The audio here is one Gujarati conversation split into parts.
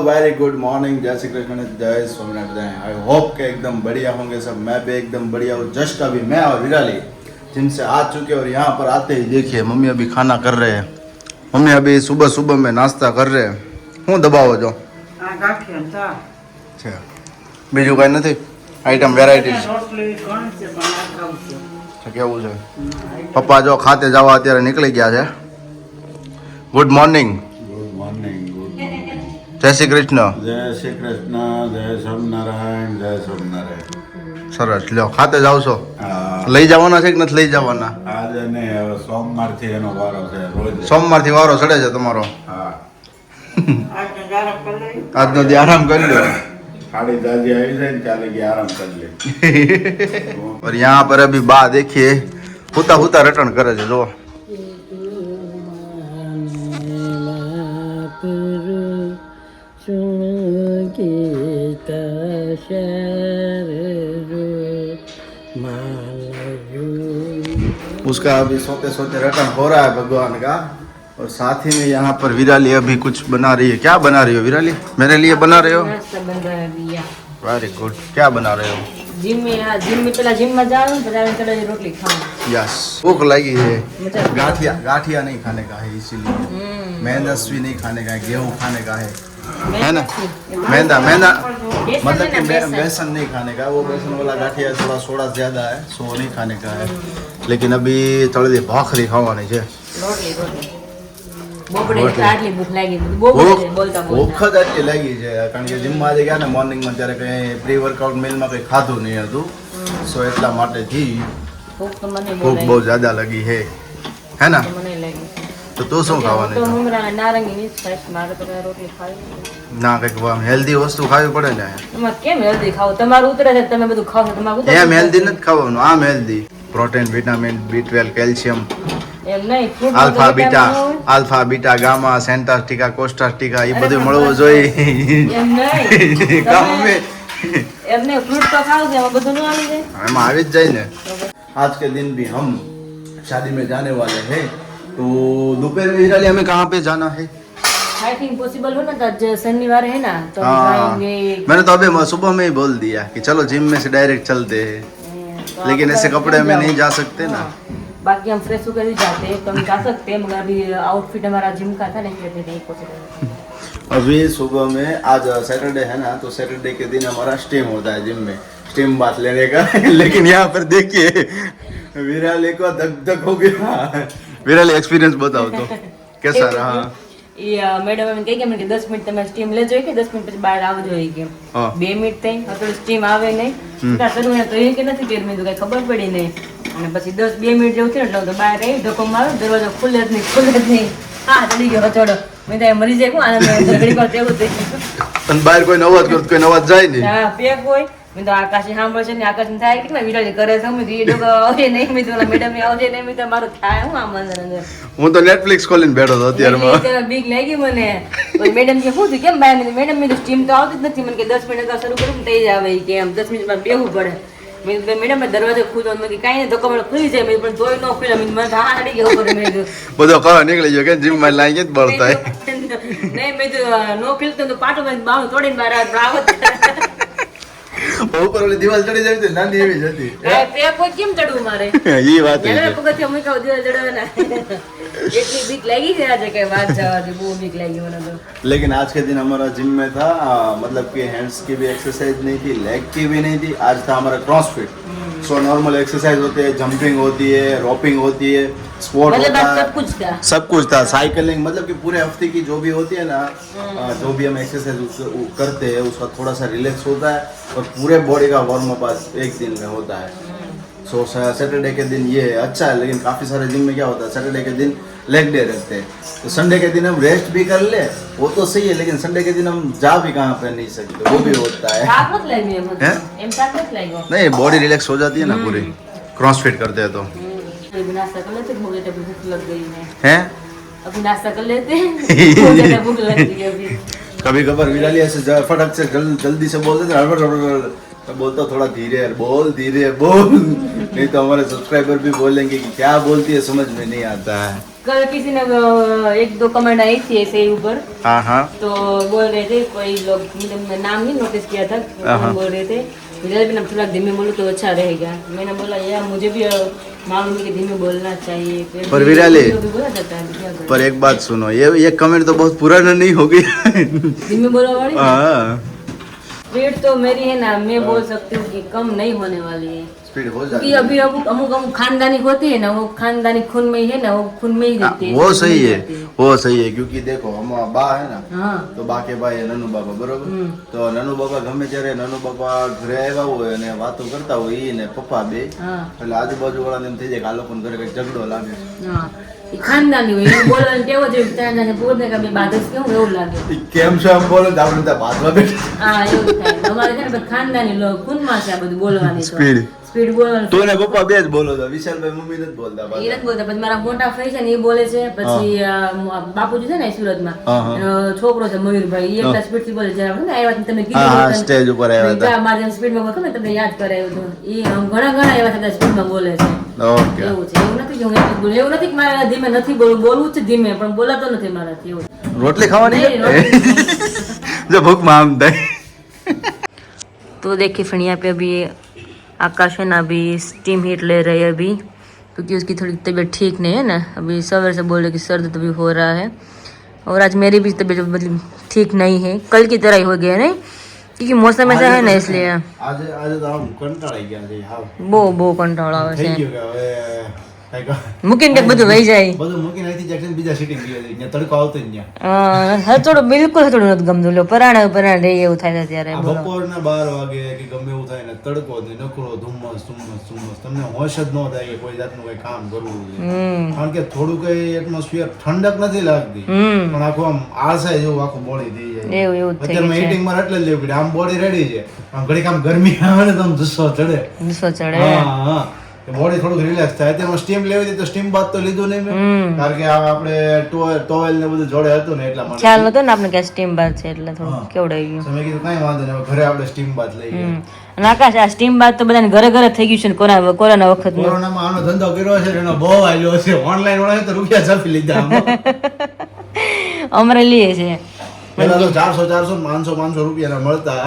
वेरी गुड मॉर्निंग, जय श्री कृष्ण, जय स्वामीनारायण। आई होप के एकदम बढ़िया होंगे सब। मैं भी एकदम बढ़िया हूँ। जस्ट अभी मैं और विराली जिम से आ चुके और यहाँ पर आते ही देखिए मम्मी अभी खाना कर रहे हैं। मम्मी अभी सुबह सुबह में नाश्ता कर रहे हैं। हूँ दबाવો जो બીજું કાંઈ નથી આઈટમ વેરાયટીઝ કેવું છે? પપ્પા જો ખાતે જવા અત્યારે નીકળી ગયા છે। Good morning. Good morning, good morning. જય શ્રી કૃષ્ણ। જય શ્રી કૃષ્ણ, જય સ્વામિનારાયણ, જય સ્વામિનારાયણ। સરસ લ્યો ખાતે જાવ છો? હા, લઈ જવાના છે કે નથી લઈ જવાના? આજે ને હવે સોમવારથી એનો વારો છે રોજ। સોમવારથી વારો ચડે છે તમારો? હા, આજનો દી આરામ કરી લો। ખાડી દાદી આવી જાય ને ચાલે કે આરામ કરી લે। और यहाँ पर अभी बा देखिए हुता हुता रिटर्न करे છે જો। उसका अभी सोते सोते रिटर्न हो रहा है भगवान का। और साथ ही में यहाँ पर विराली अभी कुछ बना रही है। क्या बना रही हो विराली? मेरे लिए बना रहे हो? Very good. क्या बना रहे हो? जिम में पहला जिम में जाओ बाजार चलो रोटली खाओ। यस, भूख लगी है। गाठिया नहीं खाने का है, इसीलिए मेहनस्वी नहीं खाने का है, गेहूँ खाने का है ना? मैदा मतलब कि बेसन नहीं खाने का। वो बेसन वाला गाठिया थोड़ा सोडा ज्यादा है, सो नहीं खाने का है। लेकिन अभी थोड़ी देर भाखरी खावानी है। भूख જ એટલી લાગી છે કારણ કે જીમમાં આજે ગયા ને મોર્નિંગમાં ત્યારે કંઈ પ્રી વર્કઆઉટ મિલમાં કંઈ ખાધું નહીં હતું, સો એટલા માટેથી ભૂખ બહુ જ્યાદા લગી હે ને? તો તું શું ખાવાની? ના કંઈક હેલ્ધી વસ્તુ ખાવી પડે ને। કેમ હેલ્ધી ખાવ? તમારું ઉતરે છે તમે બધું ખાવ છો તમારું ઉતરે? એમ હેલ્ધી નથી ખાવાનું, આમ healthy. Protein, vitamin, B12, calcium, એમ નહીં આલ્ફા બીટા ગામા, સેન્ટાસ્ટિકા, કોસ્ટાસ્ટિકા એ બધું મળવું જોઈએ। એમ નહીં કામ में એમ નહીં ફ્રૂટ તો ખાવ છે એમાં બધું ન આવી જાય? એમાં આવી જ જાય ને। आज के दिन भी हम शादी में जाने वाले हैं, तो दोपहर में विराली हमें कहाँ पे जाना है? आई थिंक पॉसिबल हो ना तो आज शनिवार है ना तो हम जाएंगे। मैंने तो अभी सुबह में ही बोल दिया कि चलो जिम में से डायरेक्ट चलते हैं, लेकिन ऐसे कपड़े में नहीं जा सकते ना। बाकी हम फ्रेश होकर भी जाते हैं तो हम जा सकते हैं, मगर अभी आउटफिट हमारा जिम का था नहीं पॉसिबल। अभी सुबह में आज सैटरडे है ना, तो सैटरडे के दिन हमारा स्टीम होता है जिम में, स्टीम बात लेने का। लेकिन यहाँ पर देखिए विराली को धक धक हो गया। विराली एक्सपीरियंस बताओ तो कैसा रहा? મેડમ એમ કહે કે 10 મિનિટ તમે સ્ટીમ લેજો કે 10 મિનિટ પછી બહાર આવજો કે 2 મિનિટ થઈ તો સ્ટીમ આવે નહીં શરૂ તો એ કે નથી કે મેં તો કઈ ખબર પડી નહીં। અને પછી 10-2 મિનિટ જેવું થયું એટલે તો બહાર આવી ધક્કો મારો, દરવાજો ખુલે જ નહીં। હા ચડી ગયો ચડો, મેં તો મરી જાય કોણ આનંદ ઘડી વાર તેવું થઈ ગયું। અને બહાર કોઈ અવાજ કરતો કોઈ અવાજ જાય નહીં। હા પેક હોય મેં તો આકાશી સાંભળશે ને આકાશ થાય કેટલા વિરાળી કરે છે મેં એ લોકો આવશે નહીં, મેં તો મેડમ આવશે નહીં, મેં તો મારું થાય હું આમ અંદર હું તો નેટફ્લિક્સ ખોલીને બેઠો હતો અત્યારે। બીક લાગી મને। મેડમ કે શું થયું કેમ બહાર નથી? મેડમ મેં તો સ્ટીમ તો આવતી જ નથી, મને કે 10 મિનિટ શરૂ કરું થઈ જ આવે કે એમ 10 મિનિટમાં બેહવું પડે। મેડમ દરવાજો ખુલ્લો મેં કાંઈ નહીં ધક્કો મને ખુલી જાય, પણ તોય ન ખુલ્યો મને હા અડી ગયો મેં બધો કવા નીકળી ગયો કે જીમ માં લાગી જ બળતા નહીં, મેં તો નો ખીલતો તો પાટો બાવ તોડીને બહાર આવત। ઉપર ઓલી દિવાલ ચડી જાય તો નાની એવી જ હતી। પેક કોઈ કેમ ચડવું મારે? ઈ વાત છે પગથિયા મૂકાવ દિવાલ ચડવે ના એટલી બીક લાગી છે આજે કઈ વાત જવા દે, બહુ બીક લાગી મને તો। लेकिन आज के दिन हमारा जिम में था मतलब कि हैंड्स की भी एक्सरसाइज नहीं थी, लेग की भी नहीं थी। आज था हमारा क्रॉसफिट। सो नॉर्मल एक्सरसाइज होते हैं, जंपिंग होती है, रॉपिंग होती है, स्पोर्ट होता है, सब कुछ था। साइकिलिंग मतलब कि पूरे हफ्ते की जो भी होती है ना, जो भी हम एक्सरसाइज करते हैं उसका थोड़ा सा रिलैक्स होता है और पूरे बॉडी का वार्म अप आज एक दिन में होता है। सो सैटरडे के दिन ये अच्छा है, लेकिन काफ़ी सारे जिम में क्या होता है सैटरडे के दिन लेग डे रखते हैं, तो संडे के दिन हम रेस्ट भी कर ले वो तो सही है, लेकिन संडे के दिन हम जा भी कहाँ पे नहीं सकते, वो भी होता है। नहीं बॉडी रिलैक्स हो जाती है ना पूरी, क्रॉसफिट करते हैं तो। नाश्ता कर लेते भूख लग गई है अभी नाश्ता कर लेते हैं भूख लग गई अभी। कभी कभार विराली ऐसे फटक से जल्दी से बोल देते हड़बड़ मैं बोलता हूँ थोड़ा धीरे यार, बोल धीरे बोल, नहीं तो हमारे सब्सक्राइबर भी बोलेंगे कि क्या बोलती है, समझ में नहीं आता है। कल किसी ने 1-2 कमेंट आई थी ऐसे ही ऊपर, हाँ हाँ तो बोल रहे थे कोई लोग, मैं नाम नहीं नोटिस किया था, तो बोल रहे थे विराले भी थोड़ा धीमे बोलो तो अच्छा रहेगा। मैंने बोला यार मुझे भी मालूम है कि धीमे बोलना चाहिए, पर विराले बोला जाता है क्या करें? पर एक बात सुनो, ये कमेंट तो बहुत पुराना नहीं होगी। धीमे बोलो वाली हाँ स्पीड तो मेरी है ना, मैं बोल सकती हूँ कि कम नहीं होने वाली है, स्पीड हो क्योंकि जाती है। अभी अमुक खानदानी होती है ना, वो खानदानी खून में ही है ना, वो खून में ही रहती है। वो सही है, वो सही है, क्योंकि देखो हम बा है ना, हाँ તો બા કે ભાઈ નનુ બાપા બરોબર, તો નનુ બાપા ગમે ત્યારે નનુ બાપા ઘરે આવ્યા હોય અને વાતો કરતા હોય ઈ ને પપ્પા બે, हाँ એટલે આજુબાજુ વાળાને એમ થઈ જાય કે આ લોકોને ઘરે કઈ ઝઘડો લાગે છે. हाँ એ ખાનદાની હોય, એવું બોલવાનું ટેવ જ હોય, ત્યાં જાને બોલે કે બે બાદ જ કેવું એવું લાગે. ઈ કેમ છે આમ બોલે તો આપણે ત્યાં બાદમાં બેઠા હા એવું થાય. અમારે છે ને બધા ખાનદાની લોકો ખૂનમાં છે આ બધું બોલવાની, સ્પીડ સ્પીડ બોલવાનું. તો ને પપ્પા બે જ બોલો છો, વિશાલભાઈ મમ્મી નથી બોલતા એ પાછા. નથી બોલતા, પછી મારા મોટા ફઈ છે ને એ બોલે છે, પછી બાપુજી છે ને સુરતમાં, એનો છોકરો છે મયુરભાઈ, એ એટલા સ્પીડ થી બોલે છે, ને આવ્યા હતા તમે હા હા કીધું સ્ટેજ ઉપર આવ્યા હતા. મારા સ્પીડમાં બોલો ને તમને યાદ કરાયું હતું, એ ઘણા ઘણા એવા હતા સ્પીડમાં બોલે છે. ઓકે એવું છે, એવું નથી કે હું એટલું બોલું, એવું નથી કે મારે ધીમે નથી બોલવું, બોલવું છે ધીમે, પણ બોલાતો નથી મારાથી એવું. રોટલી ખાવાની नहीं, છે? જો ભૂખ માં આમ થાય. तो देखिए फ्रेंड यहाँ पे अभी आकाश है ना अभी स्टीम हीट ले रहे हैं अभी, क्योंकि उसकी थोड़ी तबीयत ठीक नहीं है ना, अभी सवेर से बोल रहे कि सर्द तभी हो रहा है, और आज मेरी भी तबीयत मतलब ठीक नहीं है, कल की तरह ही हो गया नहीं, क्योंकि मौसम ऐसा है ना इसलिए આજે તો આમ કંટાળી ગયા છે હાવ બહુ કંટાળો આવે થઈ છે. ગયો કે હવે કઈક મૂકીને કંઈક બધું વહી જાય. બધું મૂકીને અહીંથી જશે બીજા સિટિંગ ગયો છે ત્યાં તડકો આવતો જ ત્યાં હથોડું બિલકુલ હથોડું નથી ગમતું, લો પરાણે રહે એવું થાય છે ત્યારે. આ બોલો બપોરના 12 વાગે કે ગમે એવું થાય ને તડકો ને નકરો ધુમ્મસ તમને હોશ જ ન થાય કે કોઈ જાતનું કઈ કામ કરવું છે, કારણ કે થોડું કઈ એટમોસ્ફિયર ઠંડક નથી લાગતી, પણ આખું આમ આળસાઈ જેવું આખું બોડી થઈ જાય. એવું થઈ અત્યારે હીટિંગ માં એટલે જ લેવું પડે, આમ બોડી રેડી છે, આમ ઘડીક આમ ગરમી આવે ને તો આમ જુસ્સો ચડે. ગુસ્સો ચડે. હા હા બોડી થોડુંક રિલેક્સ થાય. અત્યારે સ્ટીમ લેવી હતી તો સ્ટીમ બાદ તો લીધું નહીં મેં, કારણ કે આ આપણે ટોવેલ ને બધું જોડે હતું ને એટલા માટે ખ્યાલ નતો ને આપણે કે સ્ટીમ બાદ છે એટલે થોડું કેવડાવી ગયું. તો મેં કીધું કઈ વાંધો નહીં, હવે ઘરે આપણે સ્ટીમ બાદ લઈએ. અને આકાશ આ સ્ટીમ બાદ તો બધાને ઘરે ઘરે થઈ ગયું છે ને કોરોના વખત. કોરોનામાં આનો ધંધો કર્યો છે એનો બહુ આલ્યો છે, ઓનલાઈન વાળા તો રૂપિયા છાપી લીધા આમાં. અમારે લઈએ છે પેલા તો 400 500 રૂપિયા મળતા,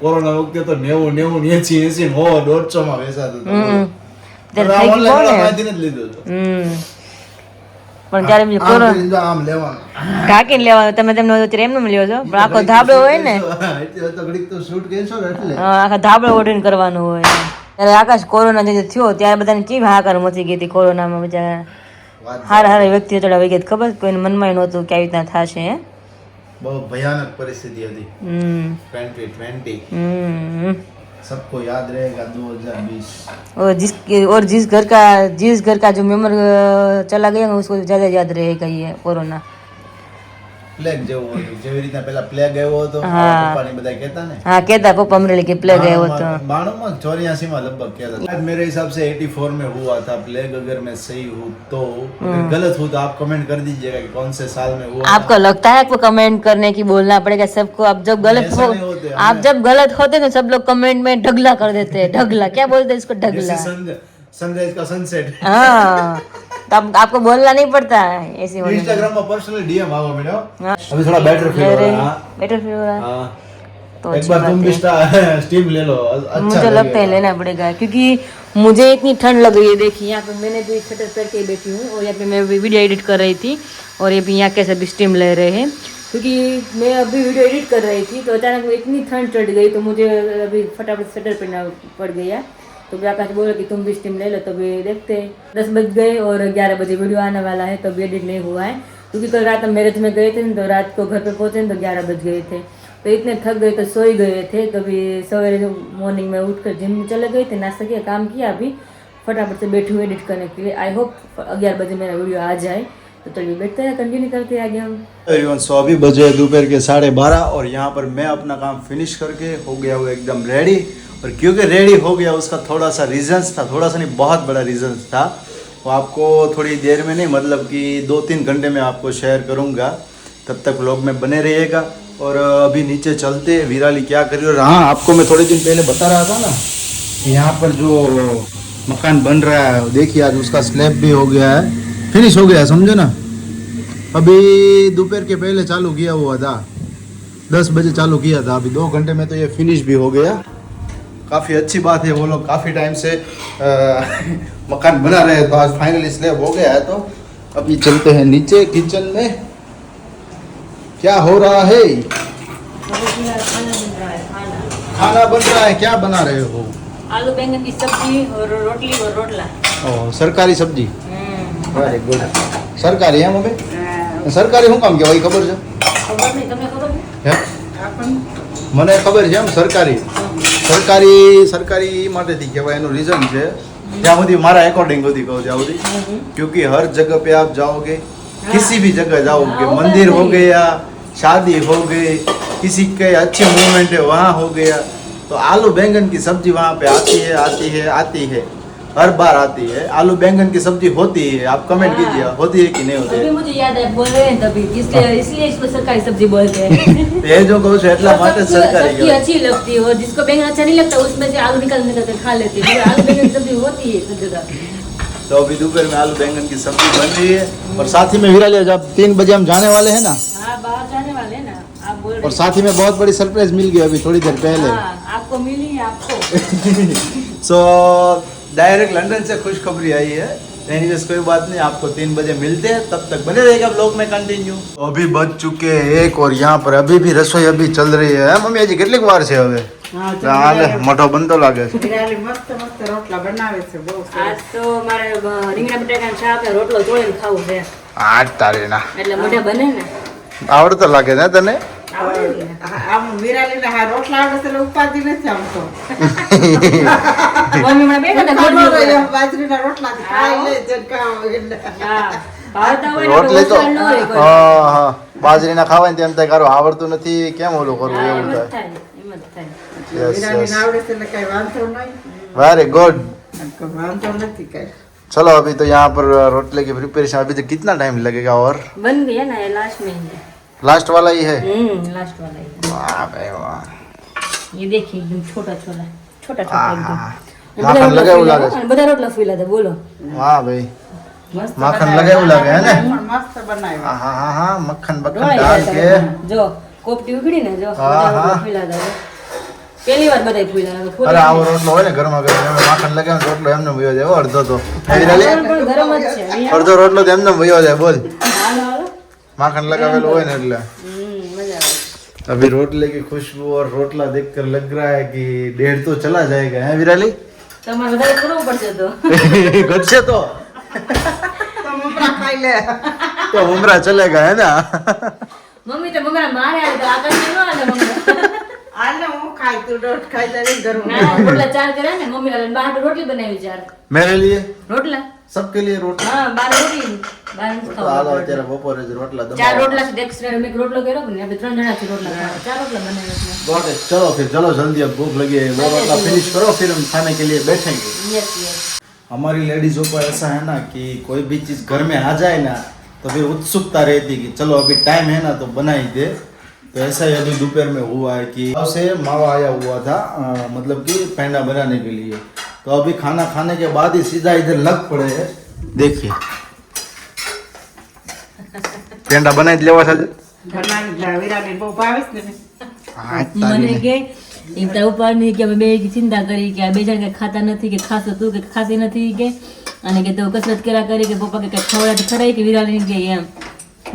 કોરોના વખતે તો 90 80 100 માં વેચાતું. ત્યારે થઈ ગયું ને. પણ ત્યારે બીજું કોરોના આમ લેવાનું ઢાંકીને લેવાનું, તમે તેમને અત્યારે એમને લ્યો છો, પણ આખો ધાબળો હોય ને, એટલે તો ઘડીક તો શૂટ કેન્સલ એટલે આખા ધાબળો ઓઢીને કરવાનું હોય. ત્યારે આકાશ કોરોના જે થયો ત્યારે બધાને કેવી હાહાકાર મચી ગઈ હતી કોરોનામાં, બિચારા હારા વ્યક્તિઓ થોડા વહી ગયા, ખબર કોઈને મનમાં નહોતું કે આવી રીતના થશે. હે બહુ ભયાનક પરિસ્થિતિ હતી 2020. सबको याद रहेगा 2020. और जिस घर का जो मेंबर चला गया उसको ज्यादा याद रहेगा ये कोरोना. પ્લેગ જેવું હતું, જેવી રીતના પેલા પ્લેગ આવ્યો હતો પપ્પાની બધા કહેતા ને, हाँ कहता पप्पा अमरेली के प्लेग गए वो तो 92 में 84 में लगभग कहता था. मेरे हिसाब से 84 में हुआ था प्लेग. अगर मैं सही हूँ तो, अगर गलत हूँ तो आप कमेंट कर दीजिएगा कि कौन से साल में हुआ. आपको लगता है आपको कमेंट करने की बोलना पड़ेगा सबको. आप जब गलत ऐसा हो नहीं होते, आप जब गलत होते तो सब लोग कमेंट में ढगला कर देते हैं. ढगला क्या बोलते हैं इसको? ढगला. सनराइज का सनसेट. हाँ तो आपको बोलना नहीं पड़ता है ऐसे होने में. इंस्टाग्राम में पर्सनली डीएम आओ मेरा. हाँ. अभी थोड़ा बेटर फील हो रहा है. बेटर फील हो रहा है हाँ. तो एक बार तुम भी स्टीम ले लो, अच्छा मुझे लगता है लेना पड़ेगा, क्योंकि मुझे इतनी ठंड लग रही है. देखिए यहाँ पे मैंने भी स्वेटर पहन के बैठी हूँ, और यहाँ पे मैं वीडियो एडिट कर रही थी, और ये भी यहाँ कैसे भी स्टीम ले रहे हैं, क्योंकि मैं अभी वीडियो एडिट कर रही थी तो अचानक में इतनी ठंड चढ़ गई, तो मुझे अभी फटाफट स्वेटर पहनना पड़ गया. तो आकाश बोला कि तुम भी स्टीम ले लो. तो अभी देखते 10 बज गए और 11 बजे वीडियो आने वाला है, तो अभी एडिट नहीं हुआ है, क्योंकि कल रात हम मैरिज में गए थे, तो रात को घर पे पहुँचे तो 11 बज गए थे, तो इतने थक गए तो सोई गए थे. तो अभी सवेरे मॉर्निंग में उठकर जिम में चले गए थे, नाश्ता किया, काम किया, अभी फटाफट से बैठी हूँ एडिट करने के लिए. आई होप 11 बजे मेरा वीडियो आ जाए. तो चलिए बैठते हैं, कंटिन्यू करते हैं आगे हम. एवरीवन, सो अभी बजे दोपहर के 12:30 और यहाँ पर मैं अपना काम फिनिश करके हो गया हूँ एकदम रेडी. और क्योंकि रेडी हो गया उसका थोड़ा सा रीजंस था, थोड़ा सा नहीं बहुत बड़ा रीजंस था, वो आपको थोड़ी देर में नहीं, मतलब कि 2-3 घंटे में आपको शेयर करूँगा. तब तक व्लॉग में बने रहिएगा. और अभी नीचे चलते हैं, विराली क्या कर रही है। और हाँ, आपको मैं थोड़े दिन पहले बता रहा था ना, यहाँ पर जो मकान बन रहा है, देखिए आज उसका स्लैब भी हो गया है, फिनिश हो गया है, समझे ना। अभी दोपहर के पहले चालू किया हुआ था, 10 बजे चालू किया था, अभी 2 घंटे में तो ये फिनिश भी हो गया। काफ़ी अच्छी बात है, वो लोग काफ़ी टाइम से मकान बना रहे हैं, तो आज फाइनली स्लैब हो गया है। तो अभी चलते हैं नीचे किचन में, क्या हो रहा है। खाना बन रहा है, क्या बना रहे हो। आलू बैंगन की सब्जी और रोटली और रोटला। सरकारी सब्जी, वेरी गुड। सरकारी है मम्मी, सरकारी શું કામ કહેવાય ખબર છે? ખબર નહીં, તમને ખબર છે? મને ખબર છે, એમ સરકારી સરકારી માટેથી કહેવાય, એનું રીઝન છે જ્યાં સુધી મારા એકોર્ડિંગ સુધી કહું જ્યાં સુધી, क्योंकि हर जगह पे आप जाओगे, किसी भी जगह जाओगे, मंदिर हो गया, शादी हो गई, किसी के अच्छे मोमेंट है वहाँ हो गया, तो आलू बैंगन की सब्जी वहाँ पे आती है, हर बार आती है। आलू बैंगन की सब्जी होती है, आप कमेंट कीजिए होती है कि नहीं होती अभी है। मुझे याद है, बोल रहे हैं तभी, इसलिए इसको सरकारी सब्जी बोलते हैं। ये जो कहूँ છું એટલા માટે સરકારી सब्जी કહેવાય। अच्छी लगती है, और जिसको बैंगन अच्छा नहीं लगता उसमें से आलू निकाल कर खा लेते हैं, आलू बैंगन की सब्जी होती है सब जगह। तो अभी दोपहर में आलू बैंगन की सब्जी बन रही है, और साथ ही में विराली जब 3 बजे हम जाने वाले हैं ना, हाँ बाहर जाने वाले हैं ना, आप बोल रहे और साथ ही में बहुत बड़ी सरप्राइज मिल गई अभी थोड़ी देर पहले। हाँ, आपको मिली है आपको। सो डायरेक्ट लंदन से खुशखबरी आई है। एनीवेज कोई बात नहीं, आपको 3 बजे मिलते हैं, तब तक बने रहेगा ब्लॉग में कंटिन्यू। अभी बज चुके हैं 1 और यहाँ पर अभी भी रसोई अभी चल रही है। मम्मी हજી કેટલીક વાર છે હવે? હાલે મોટો બનતો લાગે છે। વિરાલી મસ્ત મસ્ત રોટલા બનાવે છે, બહુ સરસ. आज तो मारे રીંગણા બટાકાનું શાક ને રોટલો જોઈને ખાવું છે, આ તારી ના એટલે મોઢે બને ને આવડતો લાગે ને તને? આમ વિરાલીને હા રોટલા આવડે છે એટલે ઉપાધિ નથી આમ તો. મમ્મી મને બેઠા હતા ઘરની ઉપર. બાજરીના રોટલા ખાઈ લે જે ખાવ એટલે. હા, ભાવતા હોય ને રોટલી તો વસાડ ન હોય કોઈ. હા બાજરીના ખાવાય ને તેમ થાય કારું આવડતું નથી, કેમ ઓલું કરવું હા, એવું એમ જ થાય। થાય, એમ જ થાય। Yes, વિરાલીને yes. આવડે છે એટલે કઈ વાંધો નહીં, वेरी गुड। વાંધો નથી કઈ. चलो अभी तो यहाँ पर रोटले की प्रिपरेशन, अभी तो कितना टाइम लगेगा? और बन गया ना, ये लास्ट में ही है। लास्ट वाला ही है? लास्ट वाला ही है। वाह भाई वाह। ये देखिए एकदम छोटा छोटा छोटा छोटा एकदम। माखन लगाव्યું લાગે છે। બધા રોટલા ફૂલા હતા, બોલો। वाह भाई, મસ્ત માખન બનાવ્યું. લગાવ્યું લાગે હે ને? પણ મસ્ત બનાવ્યું. हाँ हाँ हाँ, मक्खन જો बक्खन डाल के। જો કોપટી ઉઘડી ને, જો હા, બધા રોટલા હા। ફૂલા હતા। પહેલી વાર બધા ફૂલા હતા। अरे આવો રોટલો હોય ને ઘરમાં ગરમ, એમાં માખન લગાવ્યો રોટલો એમને વયો જાય, અડધો તો વિરાલી, પણ ગરમ જ છે અહીંયા। અડધો રોટલો તો એમને વયો જાય, બોલ હાલો હાલો। માખન લગાવેલું હોય ને એટલે। મજા આવે। अभी रोटले की खुशबू और रोटला देखकर लग रहा है कि 1.5 तो चला जाएगा है विराली? તમારે વધારે કરવું પડશે તો। घटसे तो મમરા ખાઈ લે. उमरा चलेगा है ना? મમ્મી તો મમ્મી મારે આવે તો આકાશ ન આવે મમ્મી। આને હું ખાઈ, તું દોઢ ખાઈ જાય ઘરમાં. ના રોટલા 4 કર્યા ને મમ્મી, બહાર તો રોટલી બનાવી 4 मेरे लिए રોટલા। सबके लिए रोटला। હા, બહાર રોટલી, બહાર નથી तो हालो ખાવાનું। અત્યારે બપોરે જ રોટલા 4 દબાવો। રોટલા છે, એક્સ્ટ્રા મેં એક રોટલો કર્યો ને, આપણે 3 જણા છે રોટલા ખાવા, 4 રોટલા બનાવ્યા છે। बहुत है, चलो फिर चलो जल्दी, अब भूख लगी है, वो रोटला फिनिश करो फिर हम खाने के लिए बैठेंगे। Yes yes. हमारी लेडीजों को ऐसा है ना कि कोई भी चीज़ घर में आ जाए ना तो फिर उत्सुकता रहती कि चलो अभी टाइम है ना तो बना ही दे। तो ऐसा ही अभी दोपहर में हुआ है कि गाँव से मावा आया हुआ था, मतलब कि पेंडा बनाने के लिए। तो अभी खाना खाने के बाद ही सीधा इधर लग पड़े हैं। देखिए पेंडा बनाई लेवा था। બનાવી લે. વિરાલી બહુ ભાવે છે ને. મને કે એમ તારા ઉપાડની કે અમે બે ચિંતા કરી કે આ બે જણ કે ખાતા નથી, કે ખાશો તું કે ખાતી નથી, કે અને કે તો કસરત કર્યા કરી કે પપ્પા કે કઈ ખવડાવી ખરાઈ કે વિરાલી કે એમ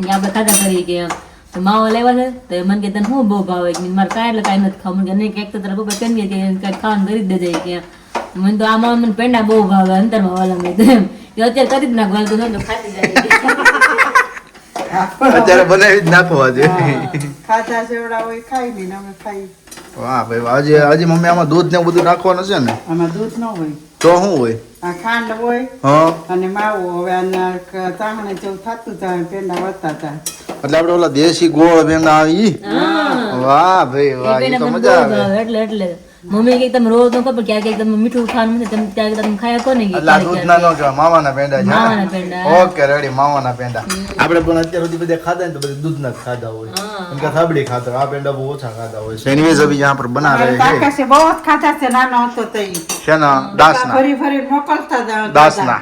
કે આપણે ખાતા કરીએ કે એમ। તો માવો લેવા છે તો મને કે તને શું બહુ ભાવે કે મારે કાંઈ એટલે કાંઈ નથી ખાવું, મને કે નહીં કે એક તો તારા પપ્પા કરીએ કે કાંઈ ખાવાનું કરી જ દેજે કે મને તો આમાં મને પેંડા બહુ ભાવે અંતરમાં વાલા મેં તો એમ કે અત્યારે કરી જ નાખો, હાલ તો ખાતી જાય। અત્યારે બનાવી જ નાખો આજે। ખાધા જેવડા હોય ખાઈ લઈને અમે ખાઈ. વાહ ભાઈ વાહ। આજે આજે મમ્મી આમાં દૂધ ને એવું બધું નાખવાનું છે ને? આમાં દૂધ ન હોય, તો શું હોય? આ ખાંડ હોય હા, અને માવો. હવે આના ચાહણે જેવું થતું જાય, પેંડા વધતા જાય. એટલે આપણે ઓલા દેશી ગોળ પેંડા આવી। હા, વાહ ભાઈ વાહ, એ એ પેંડા તો મને મજા બહુ આવે। ભાવે, એટલે મમ્મી કે તમે રોજ નો ખબર ક્યાંક ક્યાંક તમે મીઠું ખાવાનું છે તમે ત્યાં તમે ખાયા કોને કે એટલે આ દૂધના નો કહેવાય, માવાના પેંડા છે. માવાના પેંડા. ઓકે રેડી, માવાના પેંડા. આપણે પણ અત્યાર સુધી બધા ખાધા ને તો બધા દૂધના જ ખાધા હોય. કેમ કે થાબડી ખાતા હોય, આ પેંડા બહુ ઓછા ખાતા હોય. એનીવેઝ અભી यहाँ पर बना रहे हैं આકાશે બહુ જ ખાતા છે નાનો હતો તઈ શેના દાસના ફરી ફરી મોકલતા હતા દાસના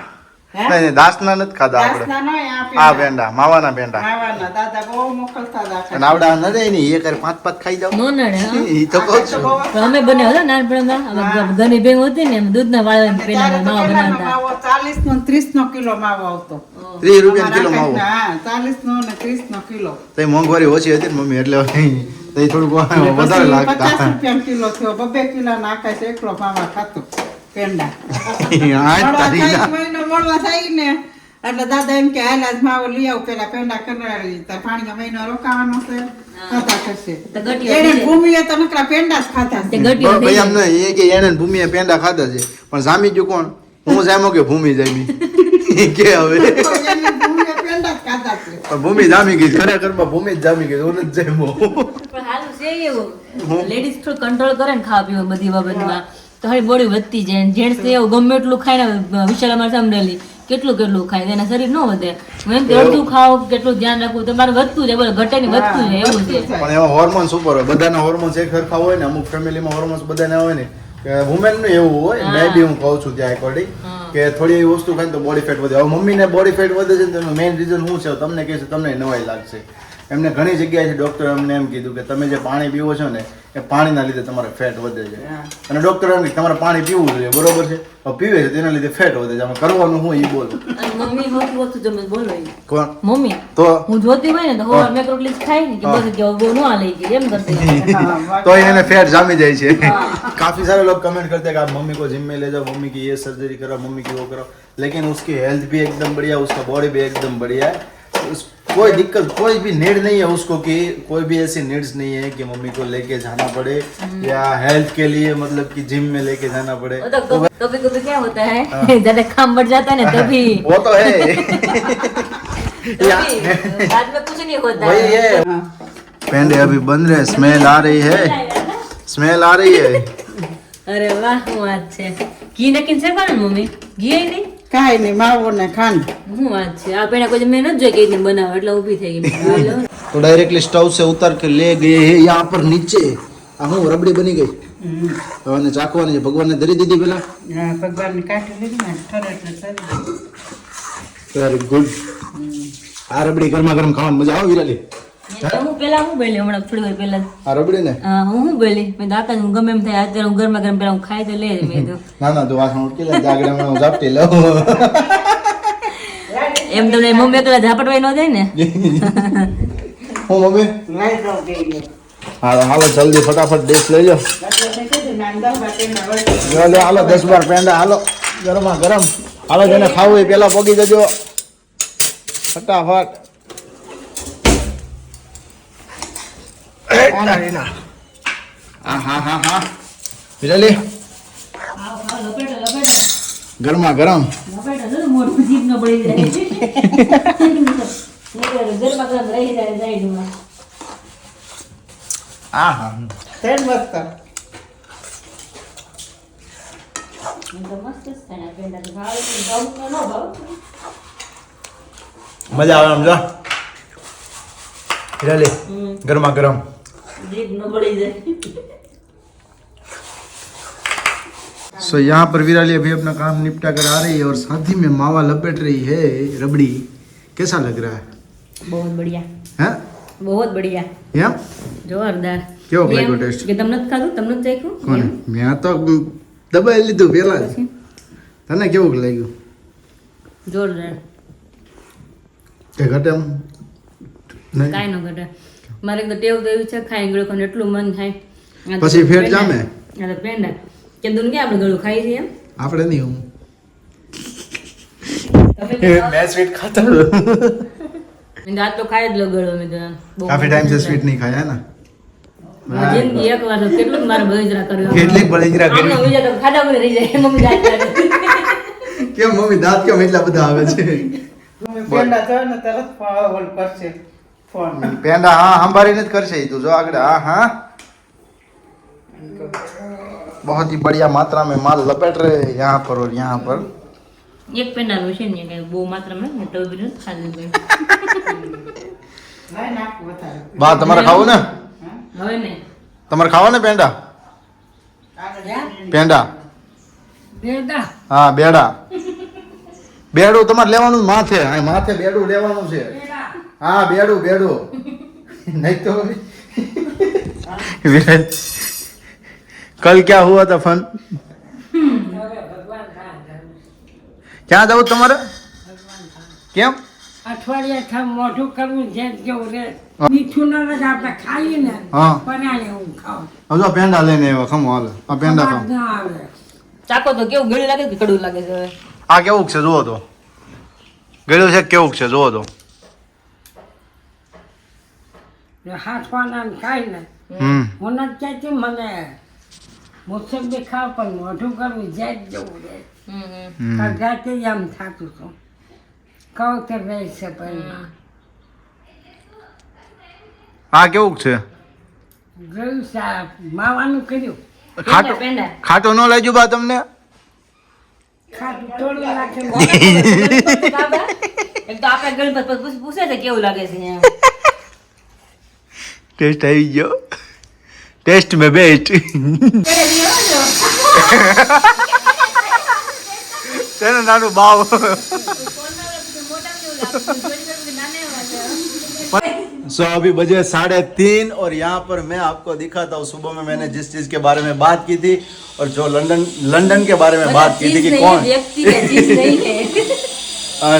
હે? નહીં દાસના નથી ખાધા આપણે. દાસના નોય આ આ પેંડા. પેંડા માવાના પેંડા. ખાવાના દાદા બહુ મોકલતા હતા અને આવડા ન રહે ને એ કરે 5-5 ખાઈ જાવ. નો નડે હા. એ તો કહું છું. પણ અમે બને હતા નાનપણમાં ઘરની ભેગ હતી ને એમ દૂધના વાળા પેલા માવા પેલાનો બનાવતા. માવો 40 નો 30 નો કિલો માવો આવતો 30 રૂપિયા કિલો માવો. હા 40 નો ને 30 નો કિલો તો મોંઘવારી ઓછી હતી ને મમ્મી એટલે તો થોડુંક અને વધારે પછી લાગતા. 50 રૂપિયા કિલો થયો 2 કિલો નાખાય છે એકલો માવા ખાતો પેંડા આ તારી ના. મહિનો મોડવા થાય ને એટલે દાદા એમ કે હાલ આજ માવો લઈ આવ પેલા પેંડા કરાવી તાર પાણીનો મહિનો રોકાવાનો છે ખાતા કરશે તો ગટિયા એને ભૂમિએ તો નકરા પેંડા જ ખાતા તે છે ગટિયા ભાઈ એમ નહીં, એ કે એને ને ભૂમિએ પેંડા ખાધા છે પણ જામી ગયું કોણ? હું જામ્યો કે ભૂમિ જામી? કે હવે એને ભૂમિએ પેંડા જ ખાતા છે પણ ભૂમિ જામી ગઈ, ખરેખરમાં ભૂમિ જ જામી ગઈ, હું નથી જામ્યો. પણ હાલું છે એવું લેડીઝ થોડું કંટ્રોલ કરે ને ખાવા પીવા બધી બાબતમાં તો હવે બોડી વધતી જાય જેન્ટ્સ એવું ગમે એટલું ખાય ને વિશાલ અમારે સમજેલી કેટલું કેટલું ખાય એના શરીર ન વધે હું એમ કે અડધું ખાઓ કેટલું ધ્યાન રાખવું તમારે વધતું જાય બોલો ઘટે ને વધતું જાય એવું છે પણ એમાં હોર્મોન્સ ઉપર હોય, બધાના હોર્મોન્સ એક સરખા હોય ને, અમુક ફેમિલીમાં હોર્મોન્સ બધાના હોય ને કે વુમેન નું એવું હોય મે બી હું કહું છું ત્યાં એકોર્ડિંગ કે થોડી એવી વસ્તુ ખાય ને તો બોડી ફેટ વધે. હવે મમ્મીને બોડી ફેટ વધે છે ને તેનું મેઇન રીઝન શું છે તમને કહે છે, તમને નવાઈ લાગશે. એમને ઘણી જગ્યાએ ડોક્ટર એમને એમ કીધું કે તમે જે પાણી પીવો છો ને એ પાણીના લીધે તમારે ફેટ વધે છે. અને ડોક્ટર એમ કે તમારે પાણી પીવું જોઈએ, બરોબર છે, તો પીવે છે તેના લીધે ફેટ વધે છે. આમાં કરવાનું હું એ બોલું. અને મમ્મી હોતું હોતું જમે બોલો ઈ. કોણ? મમ્મી તો હું જોતી હોય ને તો હોર મેં રોટલી જ ખાઈ ને કે બસ કે બહુ ન આ લઈ ગઈ એમ કરતી तो એને ફેટ જામી જાય છે. काफी सारे लोग कमेंट करते हैं कि आप मम्मी को जिम में ले जाओ, मम्मी की ये सर्जरी करो, मम्मी की वो करो, लेकिन उसकी हेल्थ भी एकदम बढ़िया, उसका बॉडी भी एकदम बढ़िया है. कोई दिक्कत कोई भी नीड नहीं है उसको कि कोई भी ऐसी नीड्स नहीं है कि मम्मी को लेके जाना पड़े या हेल्थ के लिए मतलब कि जिम में लेके जाना पड़े. तो कभी कभी क्या होता है ज्यादा काम बढ़ जाता है ना तभी वो तो है. तभी बाद में कुछ नहीं होता वही है है. पेंडे अभी बन रहे, स्मेल आ रही है, स्मेल आ रही है. અરે વાહ શું વાત છે ઘી નાખીને શેકવાનું ને મમ્મી ઘી નહીં કાંઈ નહીં માવો ને ખાંડ શું વાત છે આ પેલા કોઈ મેં નથી જોઈ કેવી રીતે બનાવે એટલે ઊભી થઈ ગઈ तो डायरेक्टली स्टव से उतर के ले गए हैं यहाँ पर नीचे. આ હું રબડી બની ગઈ. હવે આને ચાખવાની છે. ભગવાનને ધરી દીધી પેલા. હા ભગવાનની કાઢી લીધી ને ઠરે એટલે સરી વેરી ગુડ. આ રબડી ગરમા ગરમ ખાવાની મજા આવે વિરાલી. હું પેલા હું બોલી હમણાં થોડી વાર પહેલા આ રબડી ને હું બોલી મેં દાતા હું ગમે એમ થાય અત્યારે હું ગરમા ગરમ પેલા હું ખાઈ તો લે મેં કીધું ના ના તું વાસણ ઉટકી લે, જાગડામાં હું ઝાપટી લઉં. એમ તમને મમ્મી એકલા ઝાપટવાય ન જાય ને હું મમ્મી લઈ દઉં ગઈ હાલો હાલો જલ્દી ફટાફટ ડીશ લઈ લો. લો લો હાલો 10-12 પેંડા હાલો ગરમા ગરમ. હાલો જેને ખાવું એ પેલા પોગી જજો ફટાફટ. હા હા હા હા વિરાલી ગરમા ગરમ. મોટું જીભ ન પડી જાય ગરમા ગરમ રહી જાય સાઈડમાં હા હા તેલ મસ્ત મજા આવે આમ જો વિરાલી ગરમા ગરમ. सो यहाँ पर विराली अभी अपना काम निपटा कर आ रही है और साथ ही में मावा लपेट रही है रबड़ी. कैसा लग रहा है? बहुत बढ़िया हैं? बहुत बढ़िया એમ જોરદાર કેવો લાગ્યો ટેસ્ટ? કે તમને નથી ખાધું તમને નથી ચાખ્યું કોને? મેં તો દબાઈ લીધું પેલા જ. તને કેવું લાગ્યું? જોરદાર કે ઘટે એમ નહીં? કાંઈ ન ઘટે મારે તો ટેવ તો એવી છે ખાઈ ગળું ખાવાનું એટલું મન થાય આ તો પછી ફેટ પેંડા. જામે? આ તો પેંડા કે દુન કે આપણે ગળું ખાઈ છીએ એમ આપણે નહીં હું તમે मैं स्वीट खाता મેં દાંત તો ખાઈ જ લો ગળો મેં તો બહુ काफी टाइम से स्वीट नहीं खाया है ना. મારી જિંદગી એક વાર તો કેટલું જ મારે બળજરા કર્યો કેટલીક બળજરા કરી. આમનો બીજા તો ખાધા વગર રહી જાય મમ્મી દાંત કાઢે. કેમ મમ્મી દાંત કેમ એટલા બધા આવે છે? પેંડા જો ને તરત ફોન કરશે ફોન પેંડા હા સંભાળીને જ કરશે ઈ તું જો આગળ. હા હા बहुत ही बढ़िया मात्रा में माल लपेट रहे हैं यहाँ पर और यहाँ पर। એક પેંડાનું છે ને કઈ બહુ માત્રામાં ને તો બીજું ખાલી ગયું લાય નાખું વધારે. બા તમારે ખાવું ને? હવે ને તમારે ખાવા ને પેંડા? પેંડા હા બેડા. બેડું તમારે લેવાનું જ માથે. અહીં માથે બેડું લેવાનું છે. હા બેડું બેડું नहीं तो विराट कल क्या हुआ था फन? ક્યાં જવું તમારે? કેમ? અઠવાડિયા મોઢું કરવું છે જેવું રે મીઠું ન લાગે આપણે ખાઈએ ને હા પરાણે હું ખાઉં હજુ પેંડા લઈને આવ્યા. ખમો હાલો આ પેંડા ખાઓ. ના આવે ચાકો તો કેવું ગળ્યું લાગે કે કડવું લાગે છે હવે આ કેવું છે જુઓ તો. ગળ્યું છે કેવું છે જુઓ તો. હાથવાના ખાઈ ને હું નથી કહેતી મને મોસંબી ખાવ પણ મોઢું કરવું જાય જ જવું રે કદાચ આમ થતું હતું કહું તો રહે છે પણ આ કેવું છે? ગયું સાહેબ માવાનું કર્યું ખાટો પેંડા ખાટો ન લાગ્યું બા તમને? ખાટું તોડું નાખે એક તો આપણે ગણપત પૂછે છે કેવું લાગે છે એમ. ટેસ્ટ આવી ગયો. ટેસ્ટ મેં બેસ્ટ છે ને નાનું બાવ. सो अभी बजे 3:30 और यहाँ पर मैं आपको दिखाता हूँ सुबह में मैंने जिस चीज के बारे में बात की थी और जो लंदन के बारे में बात की थी कि कौन व्यक्ति है चीज नहीं है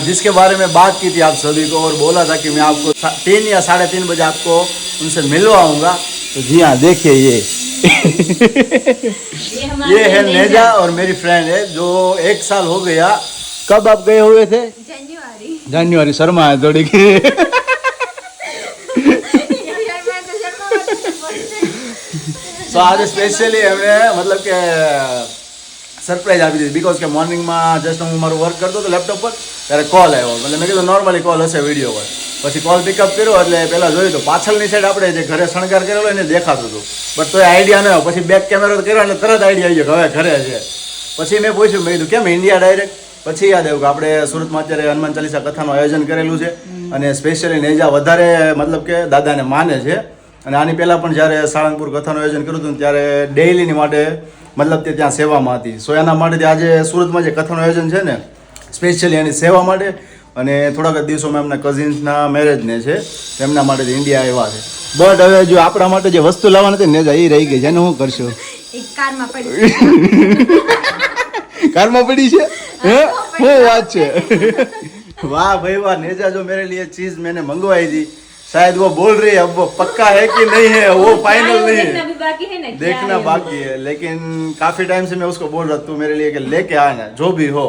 जिसके बारे में बात की थी आप सभी को और बोला था कि मैं आपको 3 या 3:30 बजे आपको उनसे मिलवाऊंगा. तो जी हाँ देखिए ये है नेजा और मेरी फ्रेंड है जो 1 साल हो गया. कब आप गए हुए थे? जनवरी. शर्मा है थोड़ी की. તો આજે સ્પેશિયલી એમણે મતલબ કે સરપ્રાઈઝ આપી દીધી બીકોઝ કે મોર્નિંગમાં જસ્ટ હું મારું વર્ક કરતો હતો લેપટોપ પર ત્યારે કોલ આવ્યો. એટલે મેં કીધું નોર્મલી કોલ હશે વિડીયો પર. પછી કોલ પિકઅપ કર્યો એટલે પહેલાં જોયું તો પાછળની સાઈડ આપણે જે ઘરે શણગાર કરેલો એને દેખાતું હતું બટ તો આઈડિયા ન આવ્યો. પછી બેક કેમેરો કર્યો એટલે તરત આઈડિયા આવી ગયો કે હવે ઘરે છે. પછી મેં પૂછ્યું મેં કીધું કેમ ઇન્ડિયા ડાયરેક્ટ? પછી યાદ આવ્યું કે આપણે સુરતમાં અત્યારે હનુમાન ચાલીસા કથાનું આયોજન કરેલું છે અને સ્પેશિયલી નેજા વધારે મતલબ કે દાદાને માને છે. અને આની પહેલાં પણ જ્યારે સાળંગપુર કથાનું આયોજન કર્યું હતું ત્યારે ડેઇલીની માટે મતલબ તે ત્યાં સેવામાં હતી. સો એના માટે આજે સુરતમાં જે કથાનું આયોજન છે ને સ્પેશિયલી એની સેવા માટે અને થોડાક જ દિવસોમાં એમના કઝિન્સના મેરેજને છે એમના માટે ઇન્ડિયા આવ્યા છે. બટ હવે જો આપણા માટે જે વસ્તુ લાવવાની હતી ને એ રહી ગઈ છે એને શું કરશો? કારમાં પડી છે હે શું વાત છે? वाह भाई वाह. नेजा जो मेरे लिए चीज मैंने मंगवाई थी शायद वो बोल रही है अब वो पक्का है कि नहीं है वो फाइनल नहीं है अभी बाकी है ना देखना बाकी है. लेकिन काफी टाइम से मैं उसको बोल रहा तू मेरे लिए कि लेके आना जो भी हो.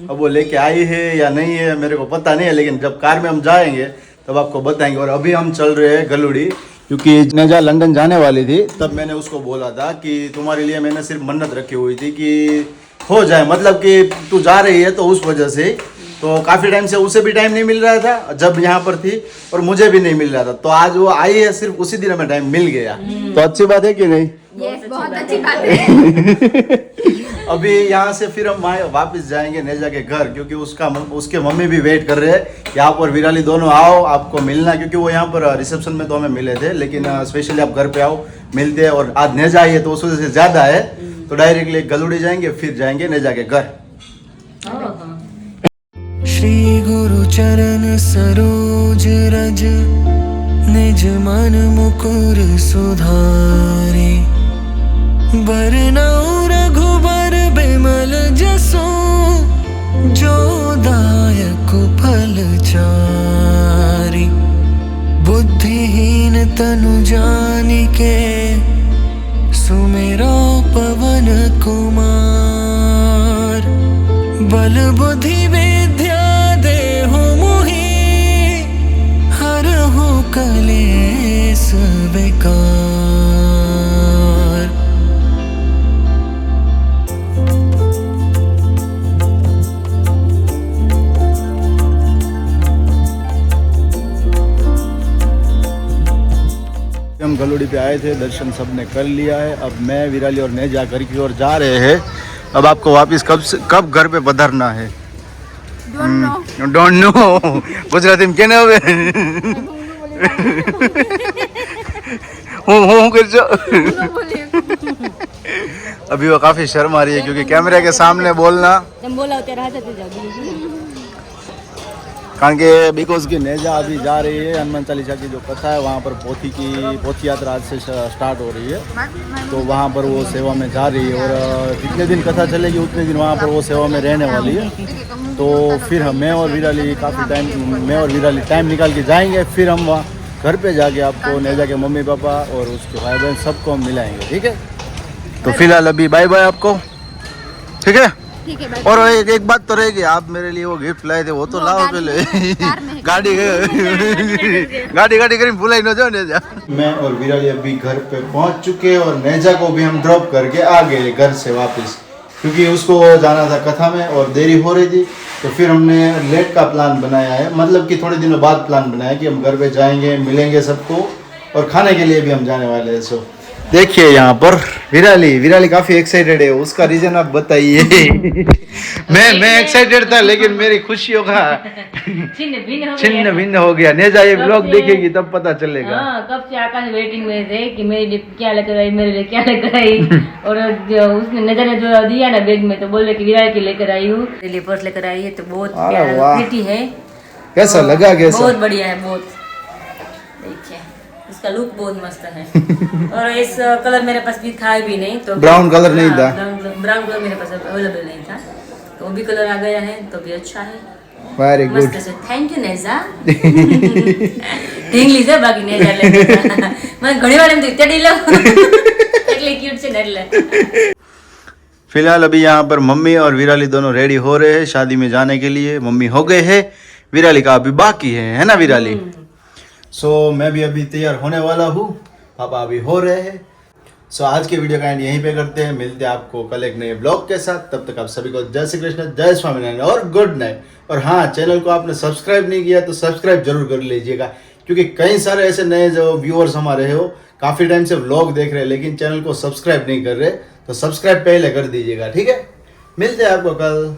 अब वो लेके आई है या नहीं है मेरे को पता नहीं है लेकिन जब कार में हम जाएंगे तब आपको बताएंगे. और अभी हम चल रहे हैं गलुड़ी क्योंकि नेजा लंदन जाने वाली थी तब मैंने उसको बोला था कि तुम्हारे लिए मैंने सिर्फ मन्नत रखी हुई थी कि हो जाए मतलब कि तू जा रही है तो उस वजह से तो काफ़ी टाइम से उसे भी टाइम नहीं मिल रहा था जब यहाँ पर थी और मुझे भी नहीं मिल रहा था. तो आज वो आई है सिर्फ उसी दिन हमें टाइम मिल गया. तो अच्छी बात है कि नहीं? यस बहुत अच्छी बात है. अभी यहाँ से फिर हम वापस जाएंगे नेजा के घर क्योंकि उसके मम्मी भी वेट कर रहे हैं कि आप और विराली दोनों आओ आपको मिलना क्योंकि वो यहाँ पर रिसेप्शन में तो हमें मिले थे लेकिन स्पेशली आप घर पे आओ मिलते हैं. और आज नेजा आई है तो उस वजह से ज़्यादा है तो डायरेक्टली गलुड़ी जाएंगे फिर जाएंगे नेजा के घर. श्री गुरु चरण सरोज रज निज मन मुकुर सुधारे बरनौ रघुबर बिमल जसो जो दायक फल चारि बुद्धिहीन तनु जानिके सुमिरो पवन कुमार बल बुद्धि विद्या देहु मोहि हरहु कलेस विकार. એમ हम गलोड़ी पे आए थे, दर्शन सबने कर लिया है। अब मैं, विराली और नेजा घर की ओर जा रहे हैं। अब आपको वापस कब घर पे पधारना है? डोंट नो गुजराती में कहने હવે હું કરજો। अभी वो काफी शर्म आ रही है क्योंकि कैमरे के सामने बोलना, તમે બોલાવો ત્યારે હાથે થઈ જાવ બીજું શું? कारण के बिकॉज की नेजा अभी जा रही है हनुमान चालीसा की जो कथा है वहाँ पर पोथी यात्रा आज से स्टार्ट हो रही है, तो वहाँ पर वो सेवा में जा रही है और जितने दिन कथा चलेगी उतने दिन वहाँ पर वो सेवा में रहने वाली है। तो फिर मैं और विराली टाइम निकाल के जाएंगे, फिर हम वहाँ घर पे जाके आपको नेजा के मम्मी पापा और उसके भाई बहन सबको हम मिलाएंगे, ठीक है? तो फिलहाल अभी बाय बाय आपको, ठीक है? ठीक है, और एक बात तो रहेगी, आप मेरे लिए वो गिफ्ट लाए थे वो तो लाओ पहले। गाड़ी करी भुलाई न जाओ नेजा। मैं और विराली अभी घर पे पहुंच चुके हैं और नेजा को भी हम ड्रॉप करके आ गए घर से वापस, क्योंकि उसको जाना था कथा में और देरी हो रही थी। तो फिर हमने लेट का प्लान बनाया है, मतलब कि थोड़े दिनों बाद प्लान बनाया कि हम घर पे जाएंगे, मिलेंगे सबको और खाने के लिए भी हम जाने वाले हैं। सो देखिए यहाँ पर विराली काफी एक्साइटेड है, उसका रीजन आप बताइए। मैं एक्साइटेड था लेकिन मेरी खुशियों का छिन्न भिन्न हो गया। नेजा ये ब्लॉग देखेगी तब पता चलेगा। हाँ, कब से आकाश वेटिंग में थे कि मेरे लिए क्या लेकर आई, मेरे लिए क्या लेकर आई। और जो उसने नजर ने जो दिया ना बैग में, तो बोल रहे कि विराट की लेकर आई हूँ, मेरे लिए पर्स लेकर आई है। तो बहुत प्रिटी है, कैसा लगा? कैसा? बहुत बढ़िया है, बहुत देखिए इसका लुक बहुत मस्त है। और इस कलर मेरे पास भी था भी नहीं, तो ब्राउन कलर नहीं था, ब्राउन कलर मेरे पास अवेलेबल नहीं था, तो वो भी कलर आ गया है, तो भी अच्छा है। वेरी गुड, मस्त है, थैंक यू नेजा। इंग्लिश है बाकी नेजा ले मैं घणी વાર એમ તો ઇત્યાડી લો એટલે ક્યુટ છે ને એટલે। फिलहाल अभी यहाँ पर मम्मी और विराली दोनों रेडी हो रहे हैं शादी में जाने के लिए। मम्मी हो गए हैं, विराली का अभी बाकी है ना विराली? सो मैं भी अभी तैयार होने वाला हूँ, पापा अभी हो रहे हैं। सो आज के वीडियो का एंड यहीं पे करते हैं, मिलते हैं आपको कल एक नए ब्लॉग के साथ। तब तक आप सभी को जय श्री कृष्ण, जय स्वामीनारायण और गुड नाइट। और हाँ, चैनल को आपने सब्सक्राइब नहीं किया तो सब्सक्राइब जरूर कर लीजिएगा, क्योंकि कई सारे ऐसे नए जो व्यूअर्स हमारे हो काफ़ी टाइम से व्लॉग देख रहे हैं लेकिन चैनल को सब्सक्राइब नहीं कर रहे, तो सब्सक्राइब पहले कर दीजिएगा, ठीक है? मिलते हैं आपको कल।